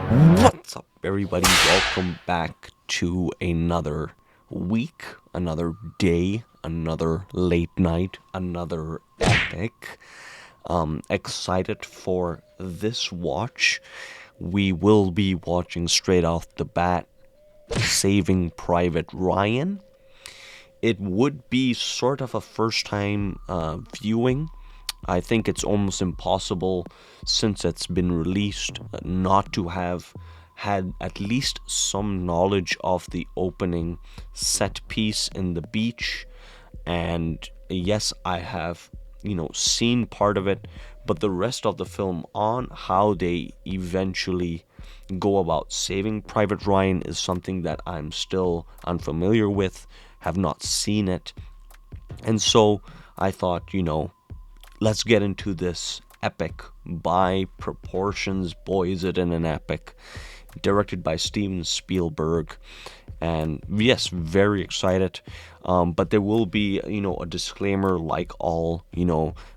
What's up, everybody? Welcome back to another week, another day, another late night, another epic. Excited for this watch. We will be watching straight off the bat Saving Private Ryan. It would be sort of a first time viewing. I think it's almost impossible, since it's been released, not to have had at least some knowledge of the opening set piece in the beach. And yes, I have, seen part of it, but the rest of the film, on how they eventually go about saving Private Ryan, is something that I'm still unfamiliar with, have not seen it. And so I thought, let's get into this epic by proportions. Boy, is it an epic. Directed by Steven Spielberg. And yes, very excited. But there will be, a disclaimer, like all,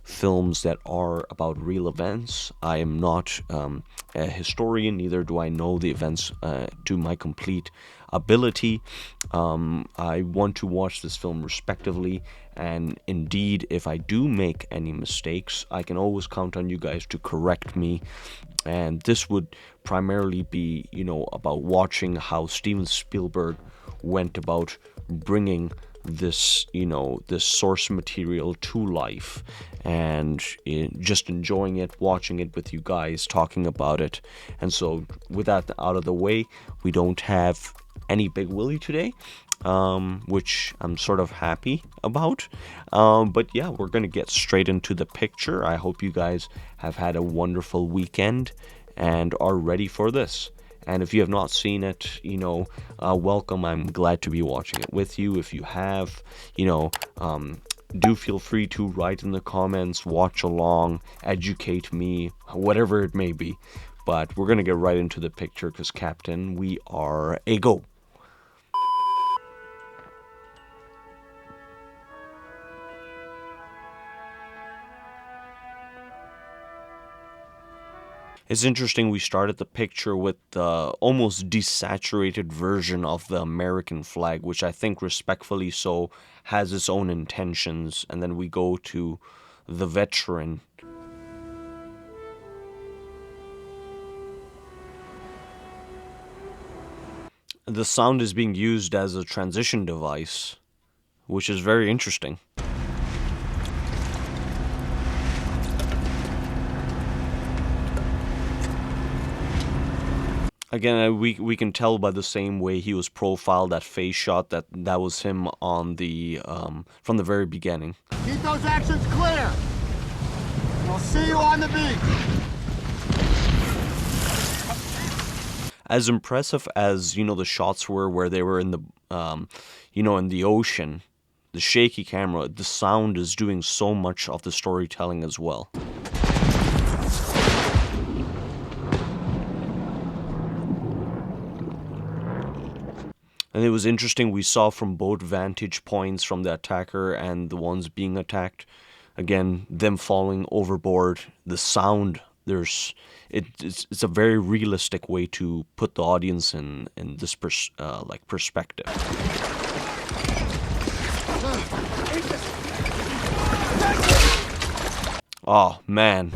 films that are about real events. I am not a historian, neither do I know the events to my complete ability. I want to watch this film respectively, and indeed, if I do make any mistakes, I can always count on you guys to correct me. And this would primarily be, about watching how Steven Spielberg went about bringing this, this source material to life, and just enjoying it, watching it with you guys, talking about it. And so, with that out of the way, we don't have any Big Willie today, which I'm sort of happy about. But yeah, we're going to get straight into the picture. I hope you guys have had a wonderful weekend and are ready for this. And if you have not seen it, welcome. I'm glad to be watching it with you. If you have, do feel free to write in the comments, watch along, educate me, whatever it may be. But we're going to get right into the picture because, Captain, we are a go. It's interesting, we started the picture with the almost desaturated version of the American flag, which I think, respectfully so, has its own intentions, and then we go to the veteran. The sound is being used as a transition device, which is very interesting. Again, we can tell by the same way he was profiled, that face shot, that was him on the from the very beginning. Keep those actions clear. We'll see you on the beach. As impressive as the shots were, where they were in the in the ocean, the shaky camera, the sound is doing so much of the storytelling as well. And it was interesting, we saw from both vantage points, from the attacker and the ones being attacked. Again, them falling overboard, the sound, it's a very realistic way to put the audience in this perspective. Oh, man.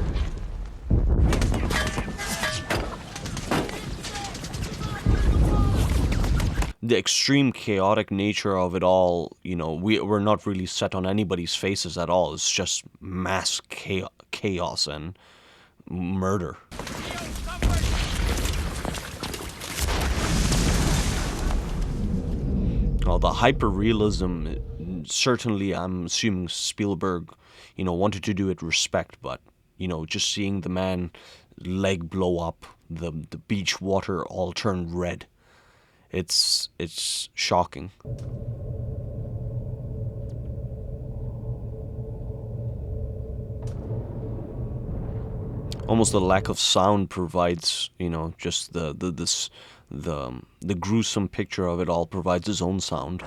The extreme chaotic nature of it all, we're not really set on anybody's faces at all. It's just mass chaos and murder. Well, the hyper-realism, certainly I'm assuming Spielberg, wanted to do it respect, but, just seeing the man leg blow up, the beach water all turned red. It's shocking. Almost the lack of sound provides, just the gruesome picture of it all provides its own sound.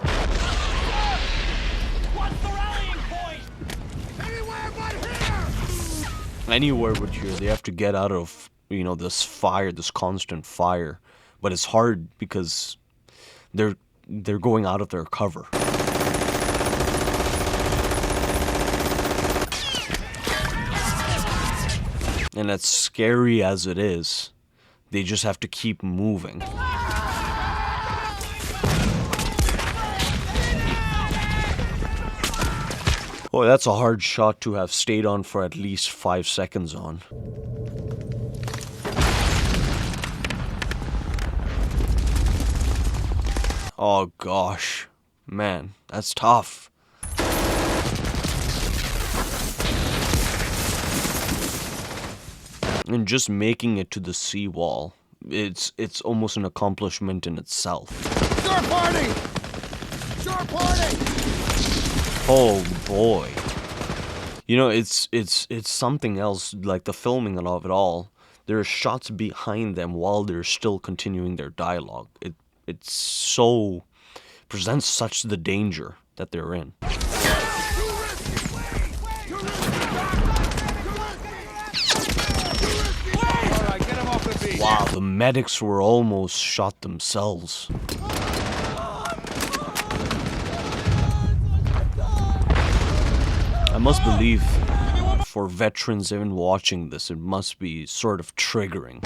What's the rallying point? Anywhere but here. Anywhere but here. They have to get out of this fire, this constant fire. But it's hard because they're going out of their cover. And as scary as it is, they just have to keep moving. Boy, that's a hard shot to have stayed on for at least 5 seconds on. Oh gosh, man, that's tough. And just making it to the seawall, it's almost an accomplishment in itself. Shore party! Shore party! Oh boy. It's something else, like the filming of it all. There are shots behind them while they're still continuing their dialogue. It's so presents such the danger that they're in. Wow, the medics were almost shot themselves. I must believe for veterans even watching this, it must be sort of triggering.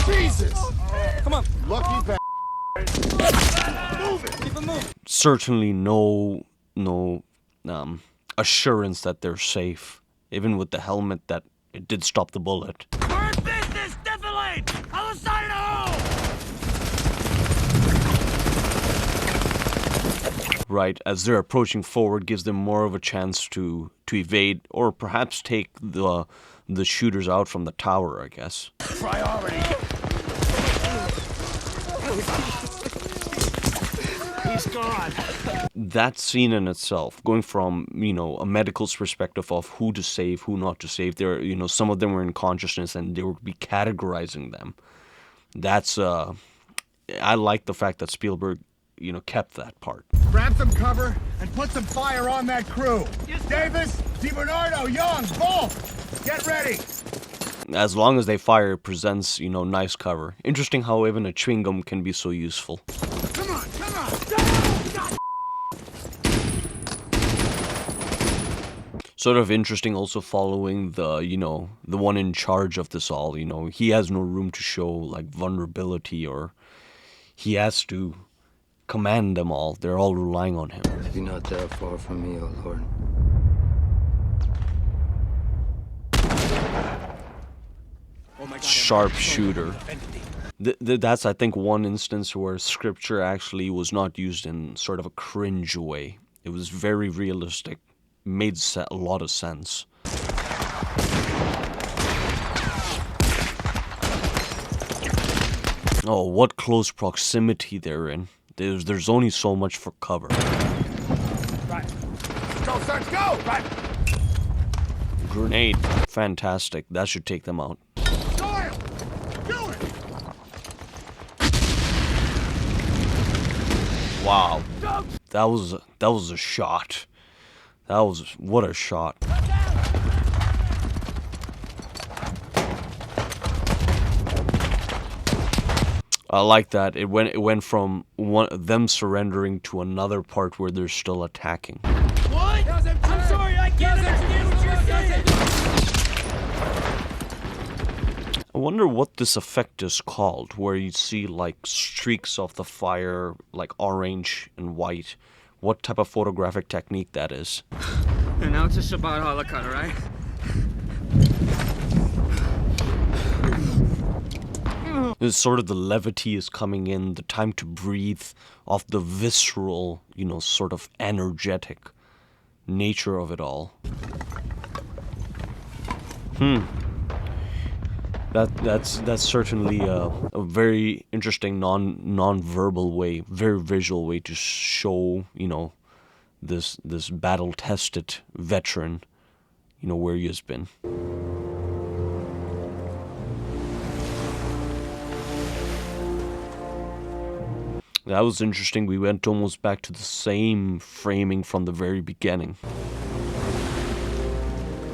Jesus! Come on, lucky bastard. Move it! Keep it moving. Certainly no assurance that they're safe, even with the helmet that it did stop the bullet. We're in business, defilade! Other side of the hole! Right, as they're approaching forward, gives them more of a chance to evade, or perhaps take the shooters out from the tower, I guess. Priority! He's gone. That scene in itself, going from, a medical's perspective of who to save, who not to save, there, some of them were in consciousness and they would be categorizing them. That's, I like the fact that Spielberg, kept that part. Grab some cover and put some fire on that crew. Yes, Davis, DiBernardo, Young, both! Get ready! As long as they fire, it presents, nice cover. Interesting how even a chewing gum can be so useful. Come on, come on! Sort of interesting also following the one in charge of this all, he has no room to show, like, vulnerability, or he has to command them all. They're all relying on him. Be not that far from me, O Lord. Sharpshooter. That's, I think, one instance where scripture actually was not used in sort of a cringe way. It was very realistic. Made a lot of sense. Oh, what close proximity they're in. There's only so much for cover. Right. Go, Sarge, go! Right. Grenade. Fantastic. That should take them out. Doyle! Do it! Wow. That was a shot. What a shot. I like that. It went from them surrendering to another part where they're still attacking. What? I'm sorry, I can't understand what you're saying! I wonder what this effect is called, where you see, like, streaks of the fire, like orange and white. What type of photographic technique that is. And now it's a Shabbat halakha, right? It's sort of the levity is coming in, the time to breathe, of the visceral, sort of energetic nature of it all. That's certainly a very interesting non-verbal way, very visual way to show, this battle-tested veteran, where he has been. That was interesting. We went almost back to the same framing from the very beginning.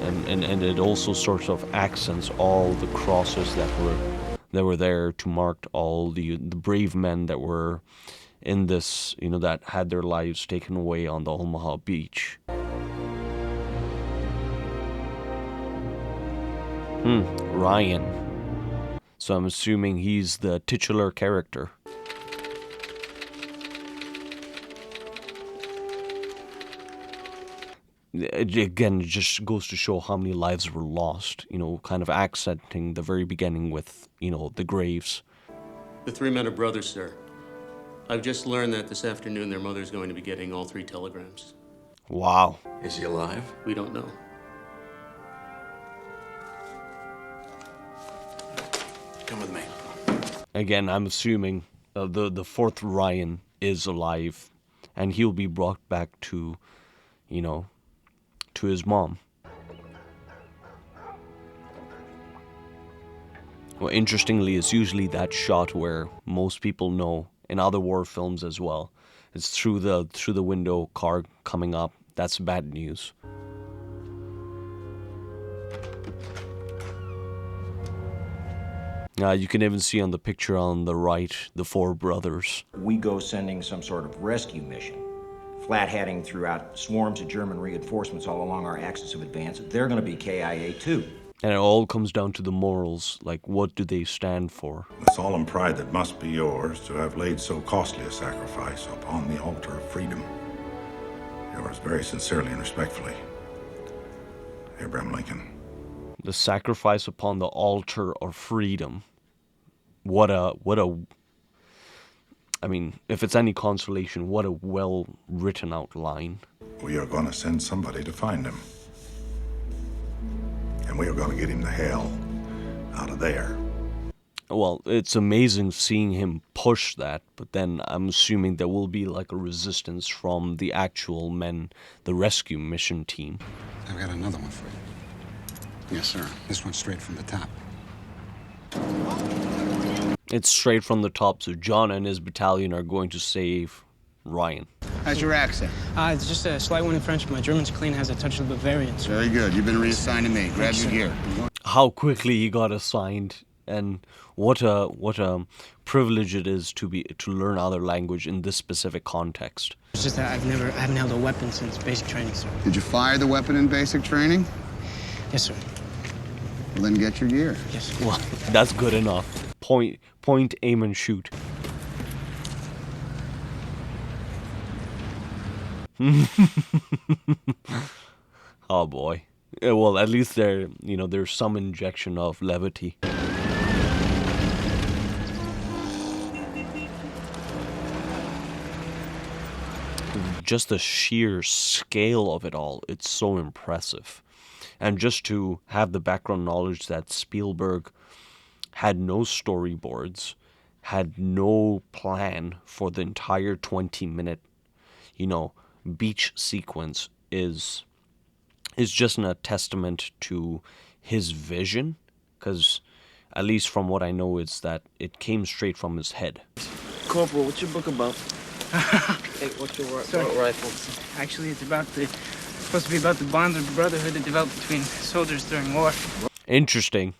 and it also sort of accents all the crosses that were there to mark all the brave men that were in this, that had their lives taken away on the Omaha beach. Ryan. So I'm assuming he's the titular character. Again, it just goes to show how many lives were lost, kind of accenting the very beginning with, the graves. The 3 men are brothers, sir. I've just learned that this afternoon their mother's going to be getting all 3 telegrams. Wow. Is he alive? We don't know. Come with me. Again, I'm assuming the 4th Ryan is alive, and he'll be brought back to, to his mom. Well, interestingly, it's usually that shot where most people know in other war films as well. It's through the window, car coming up. That's bad news. You can even see on the picture on the right the 4 brothers. We go sending some sort of rescue mission, flat-heading throughout swarms of German reinforcements all along our axis of advance. They're going to be KIA too. And it all comes down to the morals, like what do they stand for? The solemn pride that must be yours to have laid so costly a sacrifice upon the altar of freedom. Yours very sincerely and respectfully, Abraham Lincoln. The sacrifice upon the altar of freedom. What a, I mean, if it's any consolation, what a well written out line. We are going to send somebody to find him. And we are going to get him the hell out of there. Well, it's amazing seeing him push that, but then I'm assuming there will be like a resistance from the actual men, the rescue mission team. I've got another one for you. Yes, sir. This one's straight from the top. It's straight from the top, so John and his battalion are going to save Ryan. How's your accent? It's just a slight one in French, but my German's clean, has a touch of Bavarian. So. Very good. You've been reassigned to me. Grab your gear. How quickly he got assigned, and what a privilege it is to learn other language in this specific context. It's just that I haven't held a weapon since basic training, sir. Did you fire the weapon in basic training? Yes, sir. Well, then get your gear. Yes, sir. Well, that's good enough. Point, aim, and shoot. Oh boy. Well, at least there's some injection of levity. Just the sheer scale of it all, it's so impressive. And just to have the background knowledge that Spielberg had no storyboards, had no plan for the entire 20-minute, beach sequence is just a testament to his vision, because at least from what I know, it's that it came straight from his head. Corporal, what's your book about? Hey, what's your rifle? Actually, it's supposed to be about the bonds of brotherhood that developed between soldiers during war. Interesting.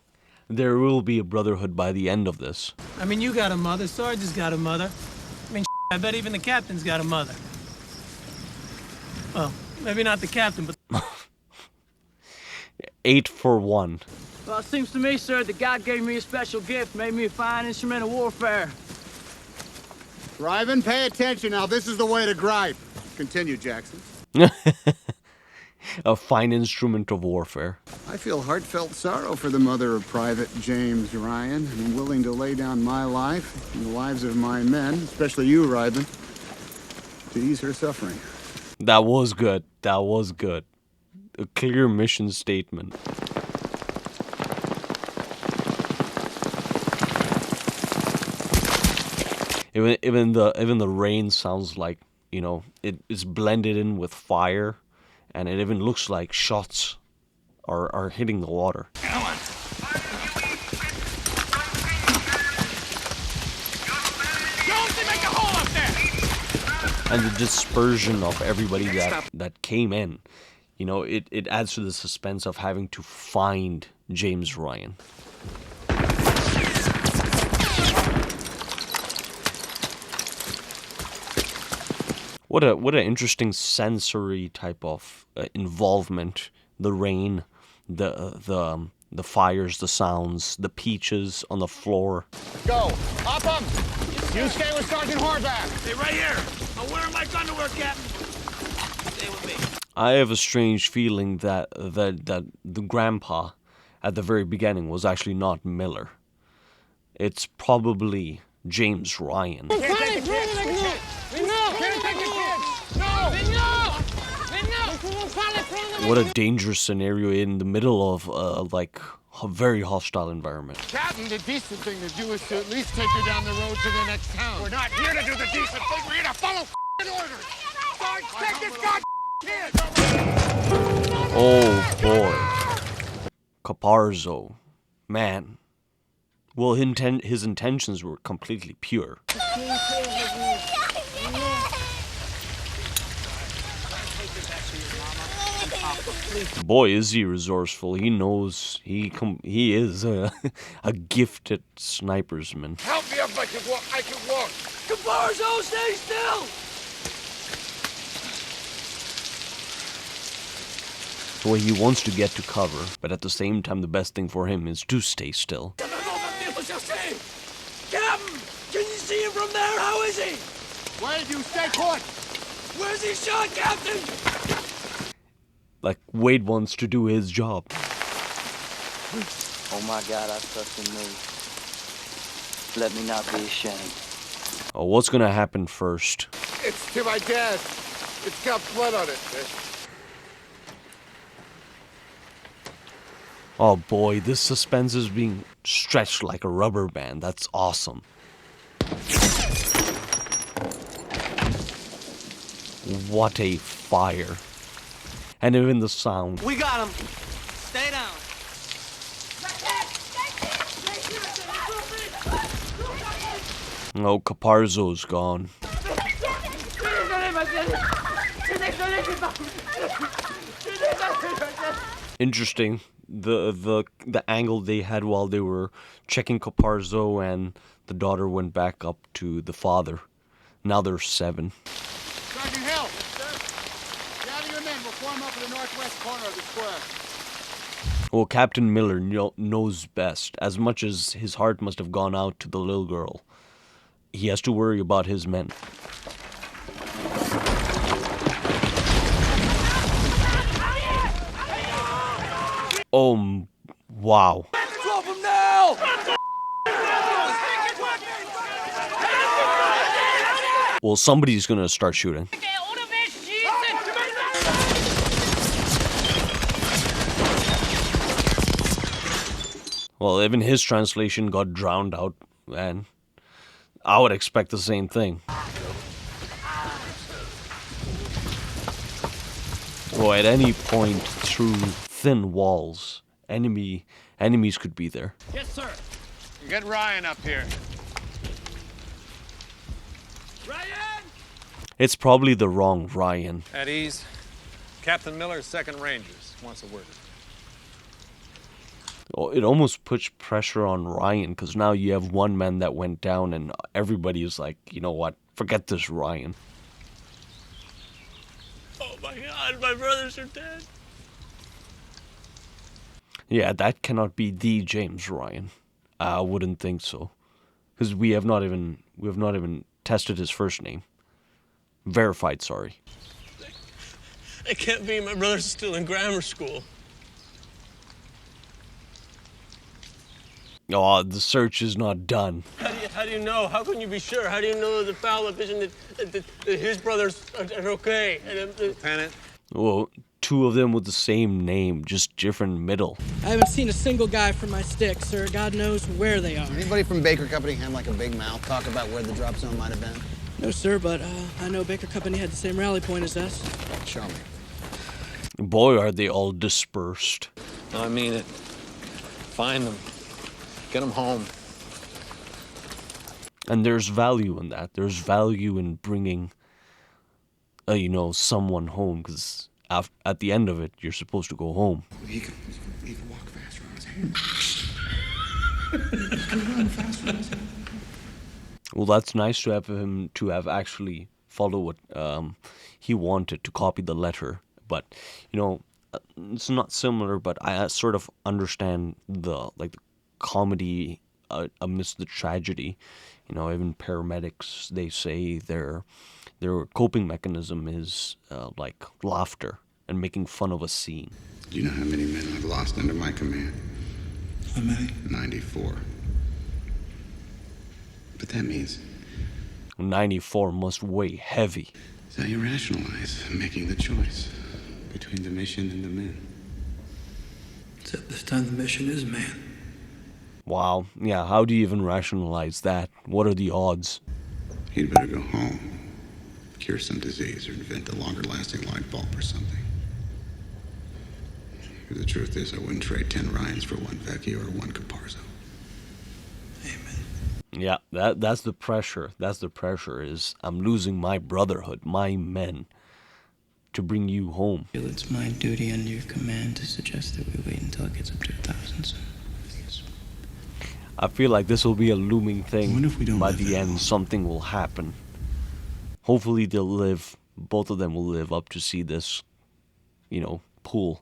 There will be a brotherhood by the end of this. I mean, you got a mother, Sarge has got a mother. I mean, I bet even the captain's got a mother. Well, maybe not the captain, but... 8 for 1. Well, it seems to me, sir, that God gave me a special gift, made me a fine instrument of warfare. Driven, pay attention now. This is the way to gripe. Continue, Jackson. A fine instrument of warfare. I feel heartfelt sorrow for the mother of Private James Ryan. I'm willing to lay down my life and the lives of my men, especially you, Ryben, to ease her suffering. That was good. That was good. A clear mission statement. Even the rain sounds like, it's blended in with fire, and it even looks like shots are hitting the water. Come on. Jonesy, make a hole up there! And the dispersion of everybody that came in, You know, it adds to the suspense of having to find James Ryan. What an interesting sensory type of involvement. The rain, the fires, the sounds, the peaches on the floor. Go. Hop 'em. You stay with Sergeant Horvath. Stay right here. I'm wearing my underwear, Captain. Stay with me. I have a strange feeling that the grandpa at the very beginning was actually not Miller. It's probably James Ryan. What a dangerous scenario in the middle of like a very hostile environment. Captain, the decent thing to do is to at least take you down the road to the next town. We're not here to do the decent thing. We're here to follow orders. Sarge, take this kid. Oh boy, Caparzo, man. Well, his intentions were completely pure. Boy, is he resourceful. He knows he is a gifted snipersman. Help me up, I can walk. Caparzo, stay still! Well, he wants to get to cover, but at the same time, the best thing for him is to stay still. Captain, can you see him from there? How is he? Wade, you stay put. Where's he shot, Captain? Like, Wade wants to do his job. Oh my God, I trust in me. Let me not be ashamed. Oh, what's gonna happen first? It's to my dad. It's got blood on it. Oh boy, this suspense is being stretched like a rubber band. That's awesome. What a fire. And even the sound. We got him. Stay down. Oh, Caparzo's gone. Interesting. The angle they had while they were checking Caparzo, and the daughter went back up to the father. Now there's 7. Sergeant Hill. Gather your men. We'll form up in the northwest corner of the square. Well, Captain Miller knows best. As much as his heart must have gone out to the little girl, he has to worry about his men. Oh, wow. Drop him now! Well, somebody's gonna start shooting. Well, even his translation got drowned out, and I would expect the same thing. Well, at any point through thin walls, enemies could be there. Yes, sir. You get Ryan up here. Ryan! It's probably the wrong Ryan. At ease. Captain Miller, 2nd Rangers, wants a word. Oh, it almost puts pressure on Ryan, because now you have one man that went down and everybody is like, you know what, forget this Ryan. Oh my God, my brothers are dead. Yeah, that cannot be the James Ryan. I wouldn't think so, because we have not even tested his first name. Verified, sorry. It can't be. My brother's still in grammar school. Oh, the search is not done. How do you know? How can you be sure? How do you know the foul vision that his brothers are okay? Lieutenant? Well, 2 of them with the same name, just different middle. I haven't seen a single guy from my stick, sir. God knows where they are. Anybody from Baker Company have like a big mouth talk about where the drop zone might have been? No, sir, but I know Baker Company had the same rally point as us. Show me. Boy, are they all dispersed. No, I mean it. Find them. Get them home. And there's value in that. There's value in bringing, someone home. Because at the end of it, you're supposed to go home. He can walk faster on his hands. He can run faster on his hands. Well, that's nice to have him to have actually followed what he wanted, to copy the letter. But it's not similar. But I sort of understand the comedy amidst the tragedy. Even paramedics, they say their coping mechanism is like laughter and making fun of a scene. Do you know how many men I've lost under my command? How many? 94. But that means 94 must weigh heavy. So you rationalize making the choice between the mission and the men. Except this time the mission is man. Wow. Yeah, how do you even rationalize that? What are the odds? He'd better go home, cure some disease, or invent a longer-lasting light bulb or something. The truth is, I wouldn't trade 10 Ryans for one Vecchio or one Caparzo. Yeah, that's the pressure. That's the pressure, is I'm losing my brotherhood, my men, to bring you home. It's my duty under your command to suggest that we wait until it gets up to 1,000. I feel like this will be a looming thing. By the end, something will happen. Hopefully they'll live, both of them will live up to see this, pool.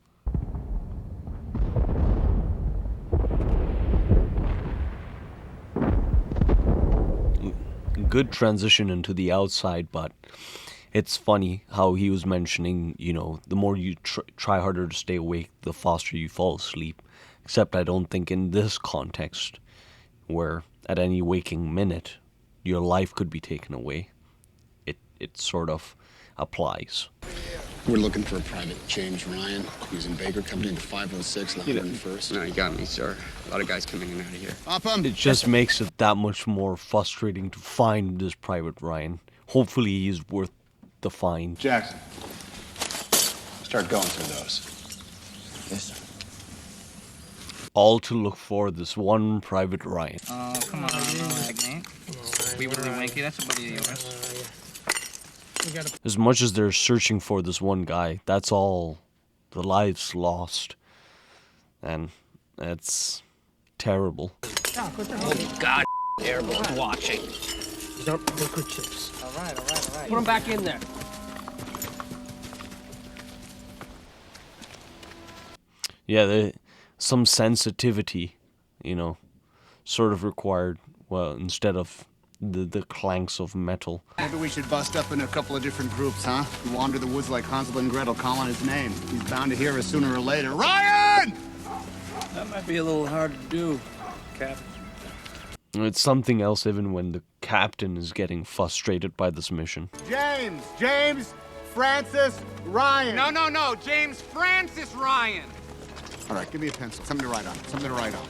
Good transition into the outside, but it's funny how he was mentioning, the more you try harder to stay awake, the faster you fall asleep. Except I don't think in this context, where at any waking minute, your life could be taken away, it sort of applies. We're looking for a Private James Ryan. He's in Baker Company to 506 101st. No, you got me, sir. A lot of guys coming in and out of here. It just makes it that much more frustrating to find this Private Ryan. Hopefully he's worth the find. Jackson, start going through those. Yes, sir. All to look for this one Private Ryan. Oh, come on, relax, mate. We really wanky, that's a buddy of yours. As much as they're searching for this one guy, that's all the lives lost. And it's terrible. Oh, God, everyone's watching. These aren't poker chips. All right. Put them back in there. Yeah, some sensitivity, sort of required, instead of the clanks of metal. Maybe we should bust up in a couple of different groups, huh? Wander the woods like Hansel and Gretel calling his name. He's bound to hear us sooner or later. Ryan! That might be a little hard to do, Cap. It's something else even when the captain is getting frustrated by this mission. James Francis Ryan. No, James Francis Ryan. All right, give me a pencil. Something to write on.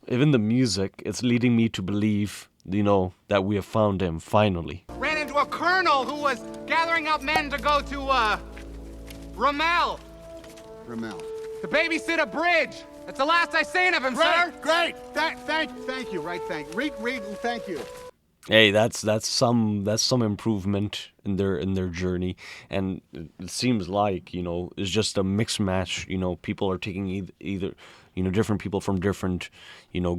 Even the music, it's leading me to believe, that we have found him, finally. Ran into a colonel who was gathering up men to go to, Ramel. To babysit a bridge. That's the last I seen of him, sir. Great. Thank you. Right, read, thank you. Hey, that's some improvement in their journey, and it seems like it's just a mixed match. People are taking either different people from different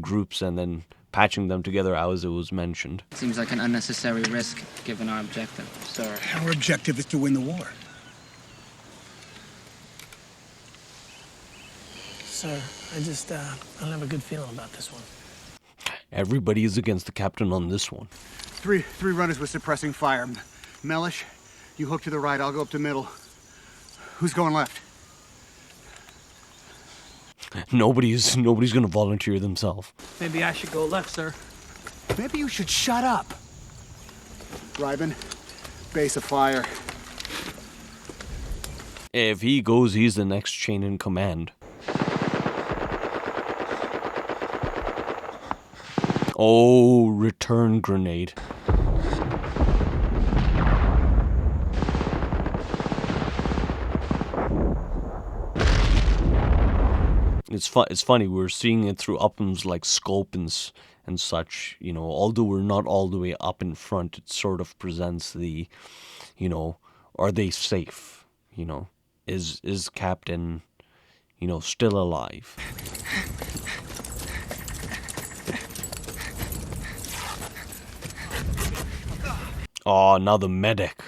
groups and then patching them together as it was mentioned. Seems like an unnecessary risk given our objective, sir. Our objective is to win the war. Sir, I don't have a good feeling about this one. Everybody is against the captain on this one. Three runners with suppressing fire. Mellish, you hook to the right, I'll go up to middle. Who's going left? Nobody's gonna volunteer themselves. Maybe I should go left, sir. Maybe you should shut up. Reiben, base of fire. If he goes, he's the next chain in command. Oh, return grenade. It's funny, we're seeing it through Upham's scope and such, although we're not all the way up in front, it sort of presents the, are they safe, is Captain, you know, still alive? Oh, now the medic.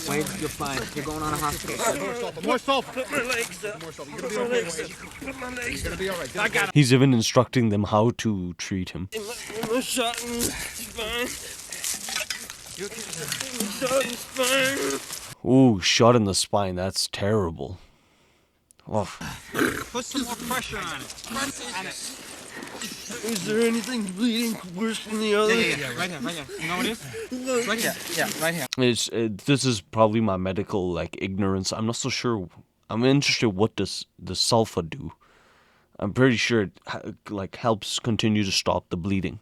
Wait, you're fine. You're going on a hospital. More sulfur. Put my legs up. More sulfur. You're gonna be okay. Put my legs You're gonna be all right. I got him. He's even instructing them how to treat him. I'm shot in the spine. Shot in the spine. Ooh, shot in the spine. That's terrible. Oh. Put some more pressure on it. Press on it. Is there anything bleeding worse than the other? Yeah. Right here. You know what it is? Right here. Yeah, right here. This is probably my medical ignorance. I'm not so sure. I'm interested. What does the sulfur do? I'm pretty sure it helps continue to stop the bleeding.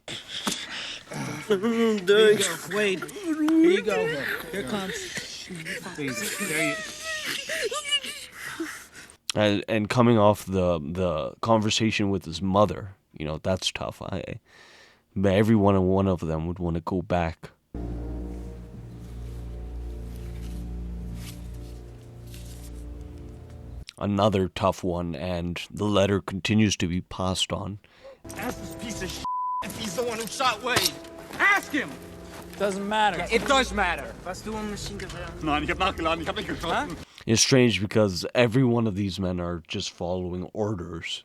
Here you go. Wade. Here you go. Here it comes. There you. And coming off the conversation with his mother, you know, that's tough. But every one of them would want to go back. Another tough one, and the letter continues to be passed on. Ask this piece of shit if he's the one who shot Wade. Ask him! Doesn't matter. Yeah, it does matter. Was du Maschinengewehr? Nein, ich hab nachgeladen. Ich hab nicht geschossen. It's strange because every one of these men are just following orders.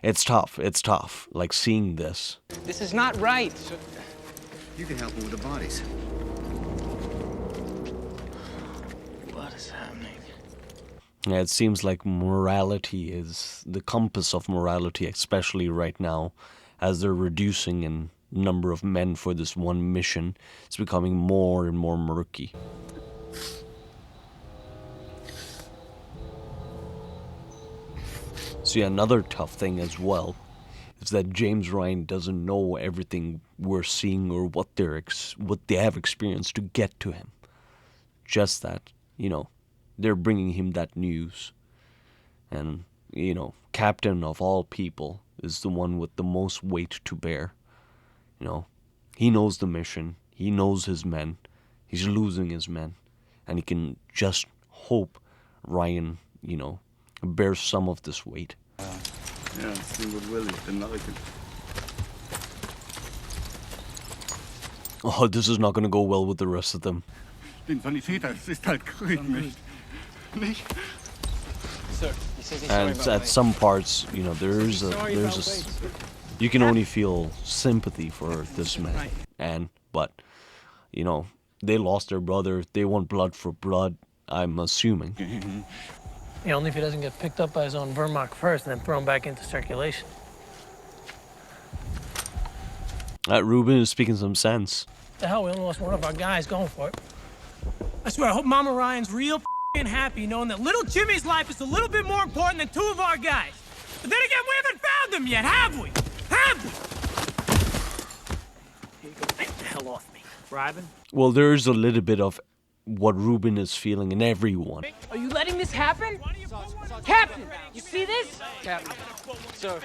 It's tough. It's tough. Like seeing this. This is not right. You can help him with the bodies. What is happening? Yeah, it seems like morality is the compass of morality, especially right now, as they're reducing in number of men for this one mission. It's becoming more and more murky. See, another tough thing as well is that James Ryan doesn't know everything we're seeing or what they have experienced to get to him. Just that, you know, they're bringing him that news. And, you know, captain of all people is the one with the most weight to bear. You know, he knows the mission. He knows his men. He's losing his men. And he can just hope Ryan, you know, bears some of this weight. Ja, sehen wir Willie, den Larrikin. Oh, this is not going to go well with the rest of them. Den Sanitäter, es ist halt Krieg, nicht? Sir, he says he's sorry And about at Wade. some parts, you know, there's a you can only feel sympathy for this man. But, you know, they lost their brother. They want blood for blood, I'm assuming. Yeah, only if he doesn't get picked up by his own Wehrmacht first and then thrown back into circulation. Ruben is speaking some sense. The hell, we only lost one of our guys going for it. I swear, I hope Mama Ryan's real f***ing happy knowing that little Jimmy's life is a little bit more important than two of our guys. But then again, we haven't found them yet, have we? Have we? Here you go. Get the hell off me. Ryben? Well, there's a little bit of what Ruben is feeling in everyone. Are you letting this happen? Captain, you see this? Captain. Sir,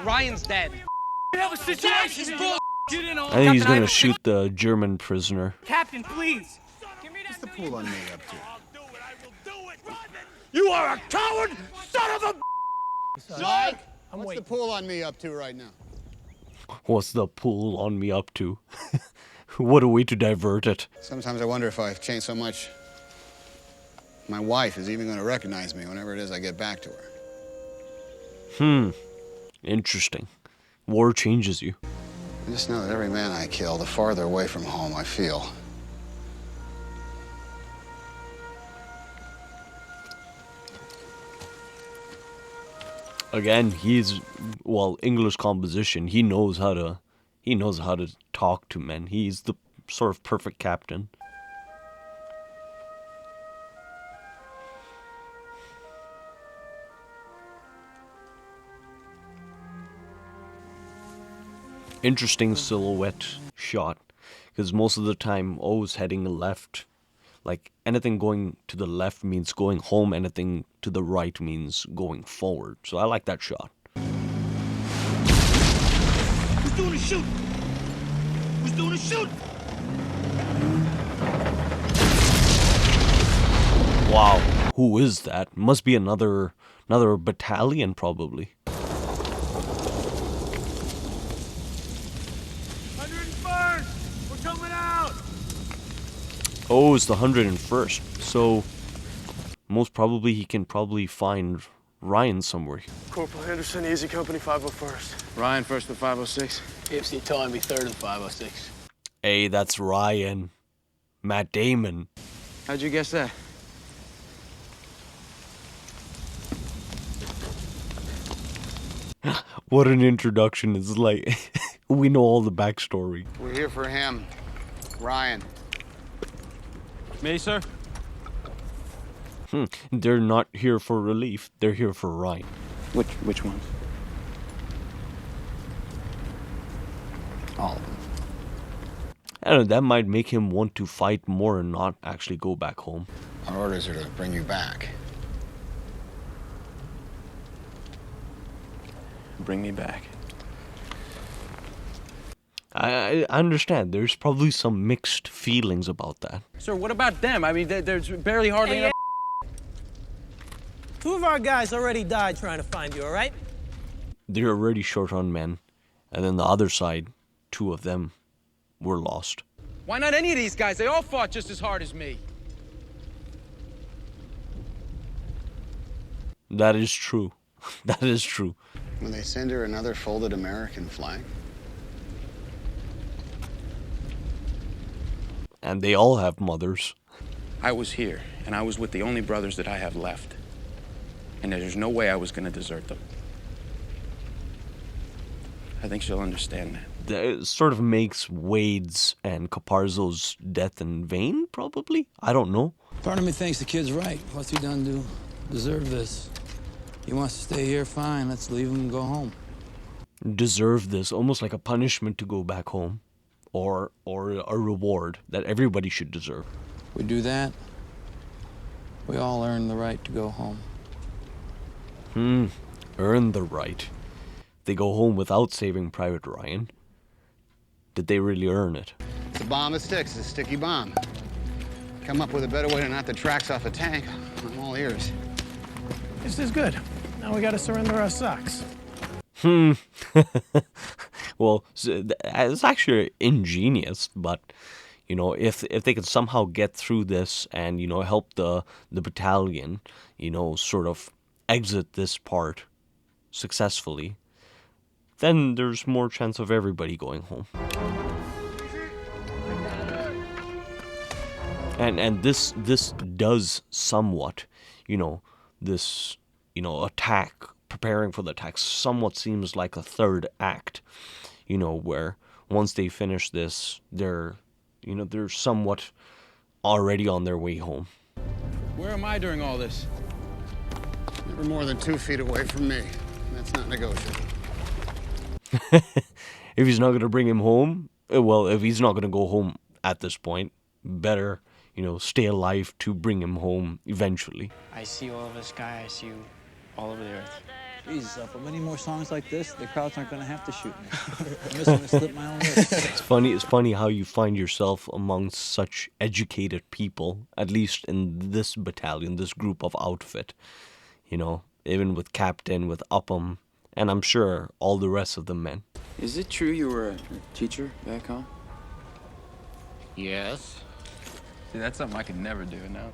Ryan's dead. We have a situation. I think he's going to shoot the German prisoner. Captain, please. What's the pool on me up to? You are a coward, son of a... Mike, what's the pool on me up to right now? What's the pool on me up to? What a way to divert it. Sometimes I wonder if I've changed so much, my wife is even going to recognize me whenever it is I get back to her. Interesting. War changes you. I just know that every man I kill, the farther away from home I feel. Again, English composition. He knows how to talk to men. He's the sort of perfect captain. Interesting silhouette shot, because most of the time O's heading left. Like, anything going to the left means going home, anything to the right means going forward. So I like that shot. Who's doing the shooting? Who's doing the shooting? Wow, who is that? Must be another battalion, probably. 101st! We're coming out! Oh, it's the 101st. So, most probably he can probably find Ryan somewhere. Corporal Henderson, Easy Company 501st. Ryan first with 506. AFC telling me third and 506. Hey, that's Ryan. Matt Damon. How'd you guess that? What an introduction. It's like, we know all the backstory. We're here for him. Ryan. Me, sir? They're not here for relief. They're here for Ryan. Which ones? All of them. I don't know, that might make him want to fight more and not actually go back home. Our orders are to bring you back. Bring me back. I understand. There's probably some mixed feelings about that. Sir, what about them? I mean, there's barely hardly enough. Two of our guys already died trying to find you, all right? They're already short on men. And then the other side, 2 of them were lost. Why not any of these guys? They all fought just as hard as me. That is true. That is true. Will they send her another folded American flag? And they all have mothers. I was here, and I was with the only brothers that I have left. And there's no way I was going to desert them. I think she'll understand that. That sort of makes Wade's and Caparzo's death in vain, probably? I don't know. Part of me thinks the kid's right. What's he done to deserve this? He wants to stay here, fine. Let's leave him and go home. Deserve this, almost like a punishment to go back home. Or a reward that everybody should deserve. We do that, we all earn the right to go home. Earn the right. They go home without saving Private Ryan. Did they really earn it? It's a bomb that sticks. It's a sticky bomb. Come up with a better way to knock the tracks off a tank. I'm all ears. This is good. Now we gotta surrender our socks. Well, it's actually ingenious, but, you know, if they could somehow get through this and, you know, help the battalion, you know, sort of exit this part successfully, then there's more chance of everybody going home. And this does somewhat, you know, this, you know, attack, preparing for the attack, somewhat seems like a third act, you know, where once they finish this, they're somewhat already on their way home. Where am I during all this? Never more than 2 feet away from me. That's not negotiable. If he's not going to bring him home, well, if he's not going to go home at this point, better, you know, stay alive to bring him home eventually. I see all of the sky, I see you all over the earth. Jesus, for many more songs like this, the crowds aren't going to have to shoot me. I'm just going to slip my own wrist. It's funny how you find yourself amongst such educated people, at least in this battalion, this group of outfit. You know, even with Captain, with Upham, and I'm sure all the rest of the men. Is it true you were a teacher back home? Yes. See, that's something I could never do now.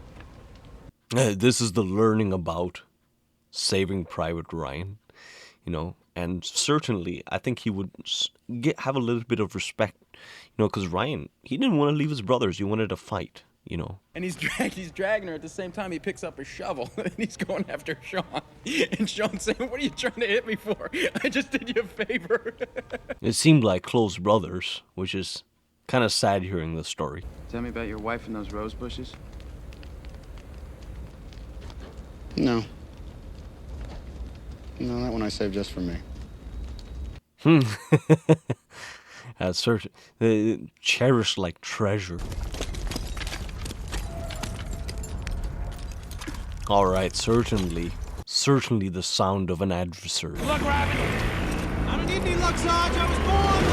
This is the learning about Saving Private Ryan, you know, and certainly I think he would have a little bit of respect, you know, because Ryan, he didn't want to leave his brothers, he wanted to fight, you know. And he's dragging her at the same time he picks up a shovel and he's going after Sean. And Sean's saying, "What are you trying to hit me for? I just did you a favor." It seemed like close brothers, which is kind of sad hearing the story. Tell me about your wife and those rose bushes. No. No, that one I saved just for me. That's certain. Cherished like treasure. All right, certainly the sound of an adversary. Good luck, Rabbit. I don't need any luck, Sarge. I was born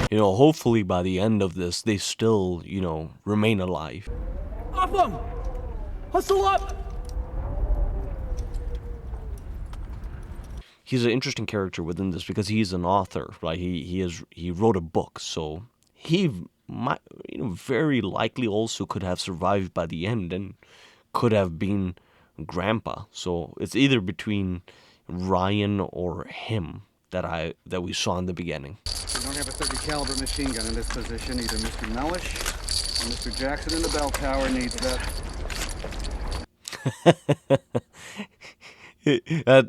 lucky. You know, hopefully by the end of this, they still, you know, remain alive. Off him! Hustle up! He's an interesting character within this because he's an author, right? He wrote a book, so he might, you know, very likely also could have survived by the end and could have been Grandpa. So it's either between Ryan or him that we saw in the beginning. We don't have a 30 caliber machine gun in this position. Either Mr. Mellish or Mr. Jackson in the bell tower needs that.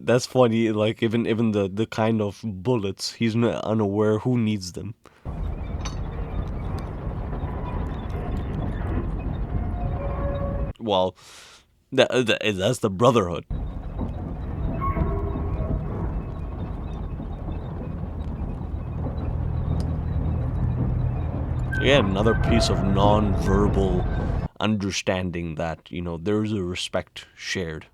That's funny. Like even the kind of bullets, he's unaware who needs them. Well, that's the Brotherhood. Yeah, another piece of non-verbal understanding that, you know, there's a respect shared.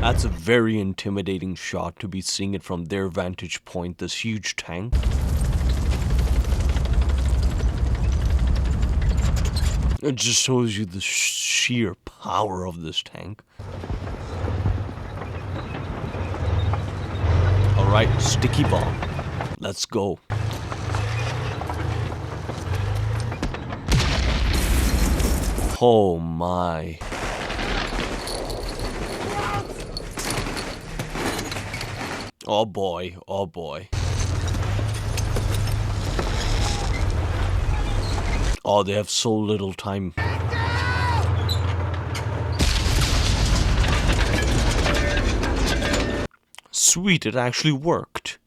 That's a very intimidating shot to be seeing it from their vantage point, this huge tank. It just shows you the sheer power of this tank. Alright, sticky bomb. Let's go. Oh my. Oh boy, oh boy. Oh, they have so little time. Sweet, it actually worked.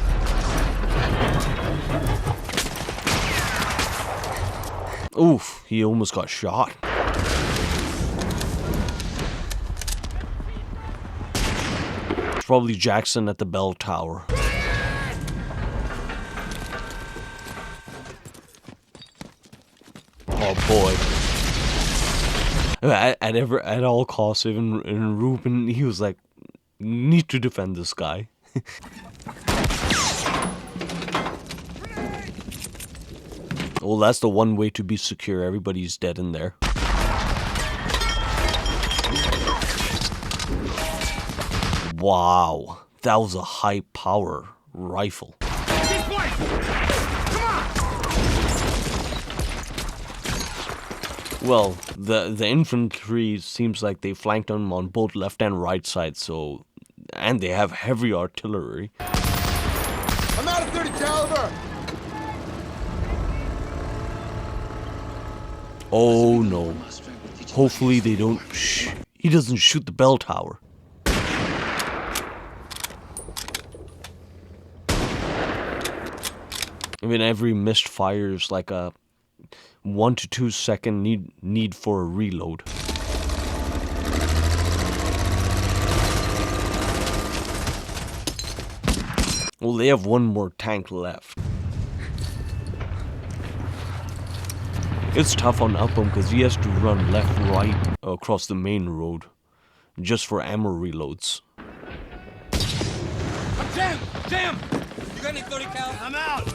Oof, he almost got shot. It's probably Jackson at the bell tower. Oh boy. At all costs, even Ruben, he was like, need to defend this guy. Well, that's the one way to be secure. Everybody's dead in there. Wow, that was a high power rifle. Well, the infantry seems like they flanked them on both left and right sides, so, and they have heavy artillery. I'm out of 30 caliber. Oh no. Hopefully they don't he doesn't shoot the bell tower. I mean, every missed fire is like a 1 to 2 second need for a reload. Well, they have one more tank left. It's tough on Upham because he has to run left, right across the main road just for ammo reloads. I'm jammed! Jammed! You got any 30 cal? I'm out!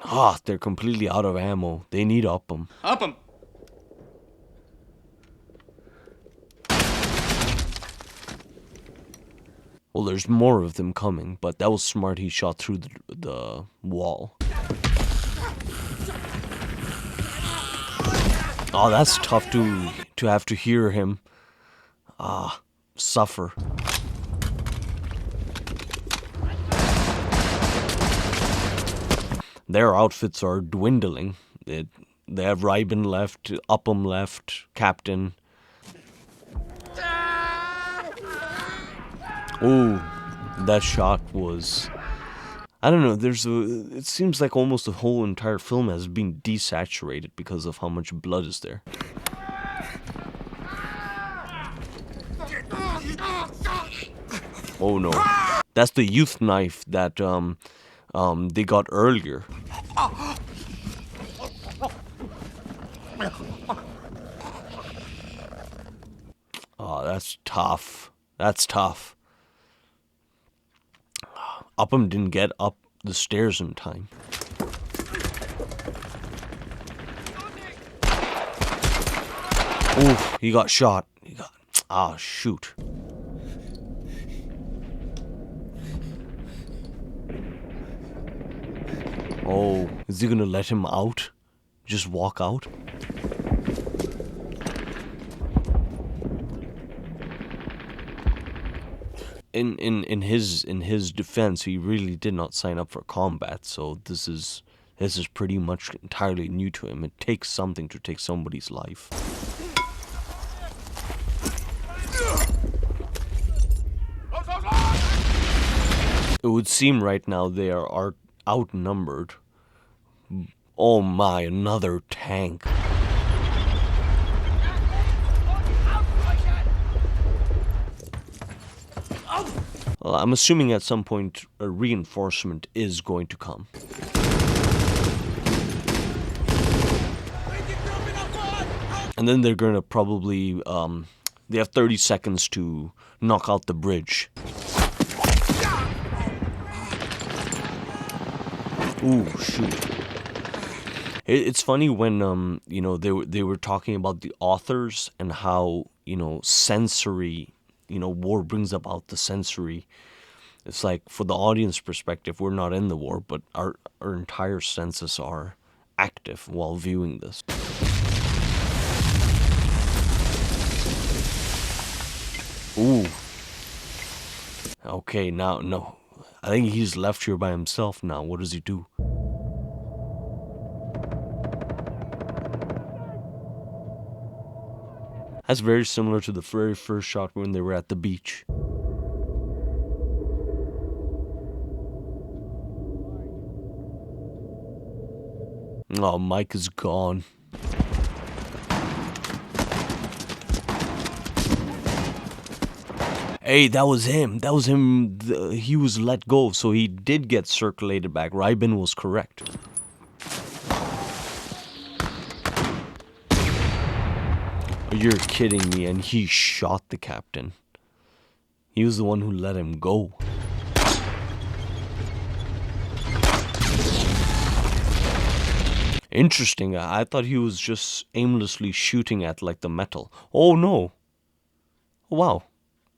Ah, they're completely out of ammo. They need Upham. Upham! Well, there's more of them coming, but that was smart. He shot through the wall. Oh, that's tough to have to hear him suffer. Their outfits are dwindling. They have Riben left, Upham left, Captain. Oh, that shot was... I don't know, it seems like almost the whole entire film has been desaturated because of how much blood is there. Oh no. That's the youth knife that they got earlier. Oh, that's tough. That's tough. Upham didn't get up the stairs in time. Oof, he got shot. Ah, shoot. Oh, is he gonna let him out? Just walk out? In his defense, he really did not sign up for combat, so this is pretty much entirely new to him. It takes something to take somebody's life. It would seem right now they are outnumbered. Oh my, another tank. Well, I'm assuming at some point a reinforcement is going to come. And then they're going to probably, they have 30 seconds to knock out the bridge. Ooh, shoot. It's funny when, you know, they were talking about the authors and how, you know, sensory, you know, war brings about the sensory. It's like, for the audience perspective, we're not in the war, but our entire senses are active while viewing this. Ooh. Okay, now, no. I think he's left here by himself now. What does he do? That's very similar to the very first shot when they were at the beach. Oh, Mike is gone. Hey, that was him. That was him. He was let go, so he did get circulated back. Rybin was correct. You're kidding me, and he shot the captain. He was the one who let him go. Interesting. I thought he was just aimlessly shooting at, like, the metal. Oh, no. Wow.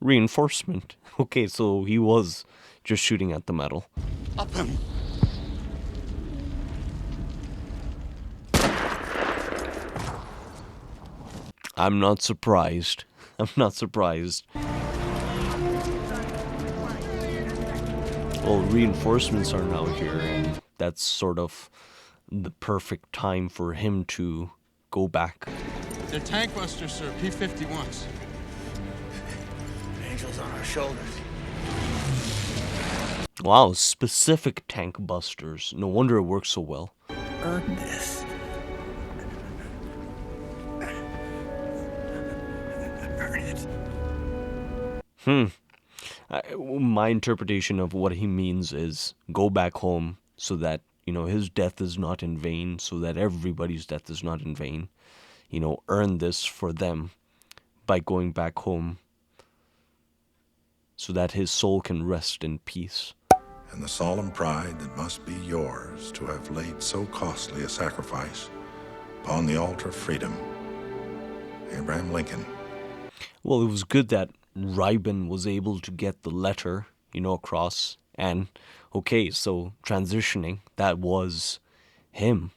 Reinforcement. Okay, so he was just shooting at the metal. Upham. I'm not surprised. I'm not surprised. Well, reinforcements are now here, and that's sort of the perfect time for him to go back. They're tank busters, sir. P-51s. Angels on our shoulders. Wow, specific tank busters. No wonder it works so well. Earn this. Earn it. My interpretation of what he means is go back home so that, you know, his death is not in vain, so that everybody's death is not in vain. You know, earn this for them by going back home so that his soul can rest in peace. And the solemn pride that must be yours to have laid so costly a sacrifice upon the altar of freedom. Abraham Lincoln. Well, it was good that Rybin was able to get the letter, you know, across. And, okay, so transitioning, that was him.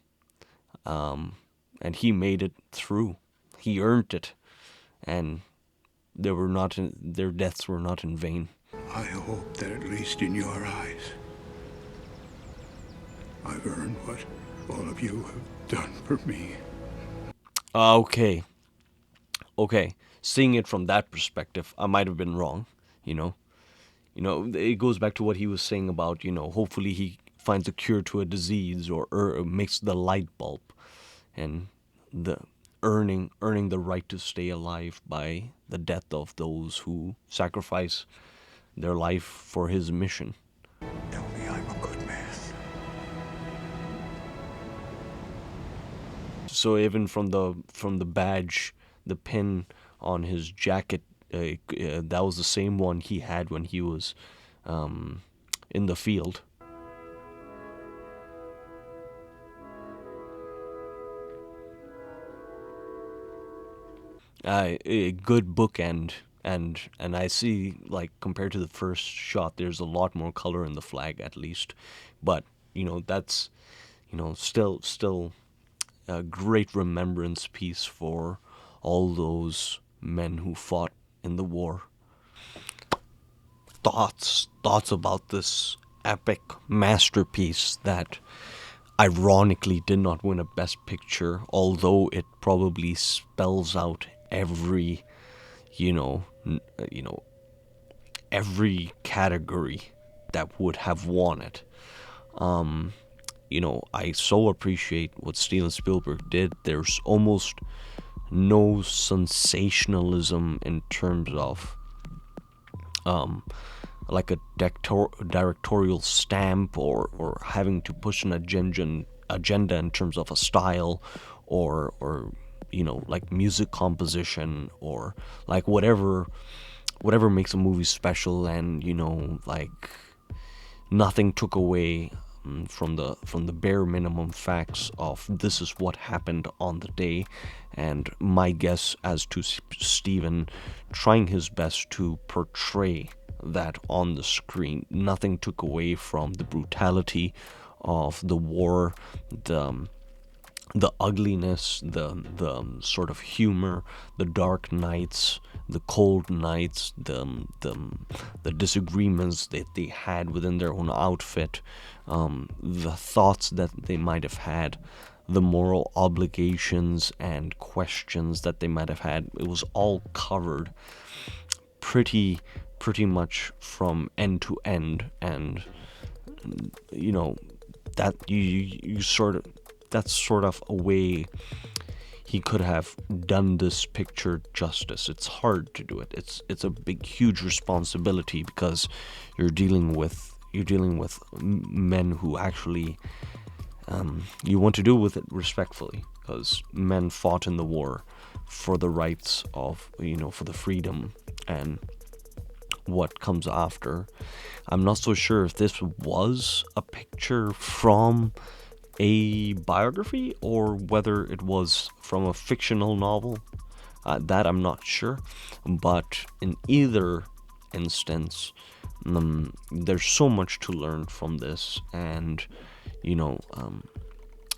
And he made it through. He earned it. And their deaths were not in vain. I hope that at least in your eyes, I've earned what all of you have done for me. Okay. Seeing it from that perspective, I might have been wrong, you know. You know, it goes back to what he was saying about, you know, hopefully he finds a cure to a disease or makes the light bulb, and the earning the right to stay alive by the death of those who sacrifice their life for his mission. Tell me I'm a good man. So even from the badge, the pin on his jacket, that was the same one he had when he was in the field. A good bookend, and I see, like, compared to the first shot, there's a lot more color in the flag, at least. But that's still a great remembrance piece for all those men who fought in the war. Thoughts about this epic masterpiece that ironically did not win a Best Picture, although it probably spells out every every category that would have won it. I so appreciate what Steven Spielberg did. There's almost no sensationalism in terms of like a directorial stamp or having to push an agenda in terms of a style or like music composition or like whatever makes a movie special, and like nothing took away from the bare minimum facts of this is what happened on the day. And my guess as to Steven trying his best to portray that on the screen, nothing took away from the brutality of the war, the ugliness, the sort of humor, the dark nights, the cold nights, the disagreements that they had within their own outfit, the thoughts that they might have had, the moral obligations and questions that they might have had. It was all covered pretty much from end to end, and that you sort of, that's sort of a way he could have done this picture justice. It's hard to do it. It's a big, huge responsibility, because you're dealing with men who actually you want to do with it respectfully, because men fought in the war for the rights of for the freedom and what comes after. I'm not so sure if this was a picture from a biography or whether it was from a fictional novel. That I'm not sure, but in either instance, there's so much to learn from this, and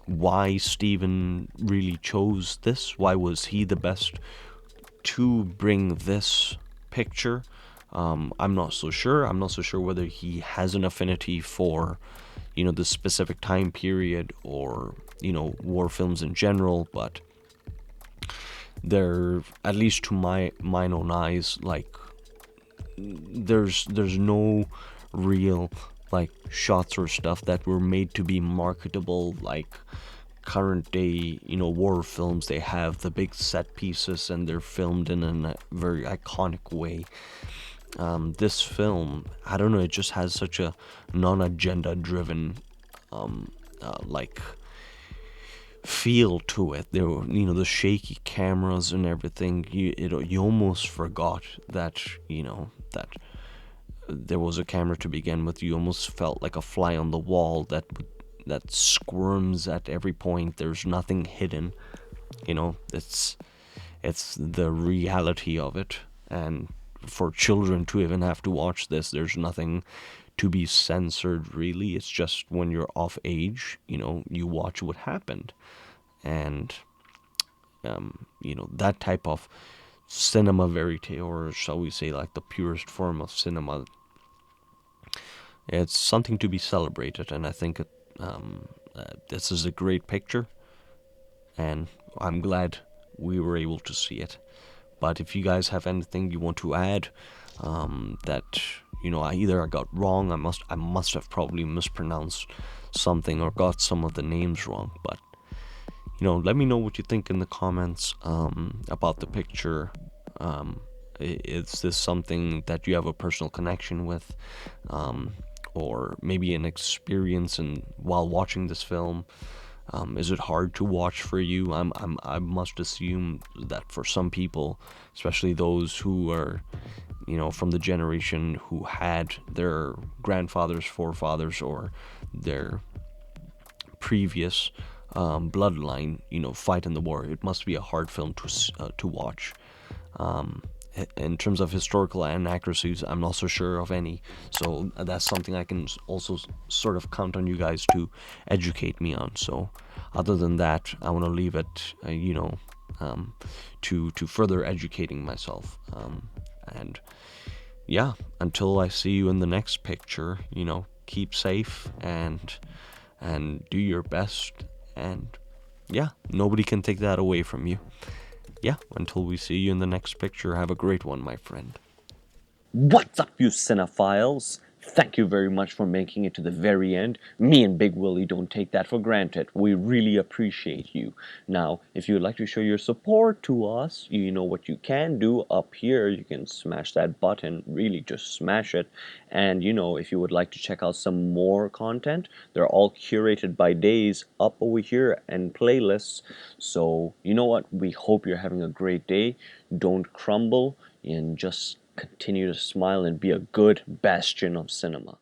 why Steven really chose this. Why was he the best to bring this picture? I'm not so sure. I'm not so sure whether he has an affinity for the specific time period or war films in general, but they're, at least to mine own eyes, like there's no real like shots or stuff that were made to be marketable like current day war films. They have the big set pieces and they're filmed in a very iconic way. This film, I don't know, it just has such a non-agenda driven like feel to it. There were the shaky cameras and everything. You almost forgot that that there was a camera to begin with. You almost felt like a fly on the wall that squirms at every point. There's nothing hidden. It's the reality of it. And for children to even have to watch this, there's nothing to be censored, really. It's just when you're of age, you watch what happened. And that type of cinema verite, or shall we say like the purest form of cinema, it's something to be celebrated. And I think this is a great picture, and I'm glad we were able to see it. But if you guys have anything you want to add, that I got wrong, I must have probably mispronounced something or got some of the names wrong, but let me know what you think in the comments about the picture. Is this something that you have a personal connection with, or maybe an experience while watching this film? Is it hard to watch for you? I must assume that for some people, especially those who are, from the generation who had their grandfathers, forefathers, or their previous bloodline, fight in the war, it must be a hard film to watch. In terms of historical inaccuracies, I'm not so sure of any, so that's something I can also sort of count on you guys to educate me on. So other than that, I want to leave it to further educating myself, and yeah, until I see you in the next picture, keep safe and do your best, and yeah, nobody can take that away from you. Yeah, until we see you in the next picture, have a great one, my friend. What's up, you cinephiles? Thank you very much for making it to the very end. Me and Big Willie don't take that for granted. We really appreciate you. Now, if you'd like to show your support to us, you know what you can do up here. You can smash that button, really just smash it. And if you would like to check out some more content, they're all curated by days up over here and playlists. So, you know what? We hope you're having a great day. Don't crumble and just continue to smile and be a good bastion of cinema.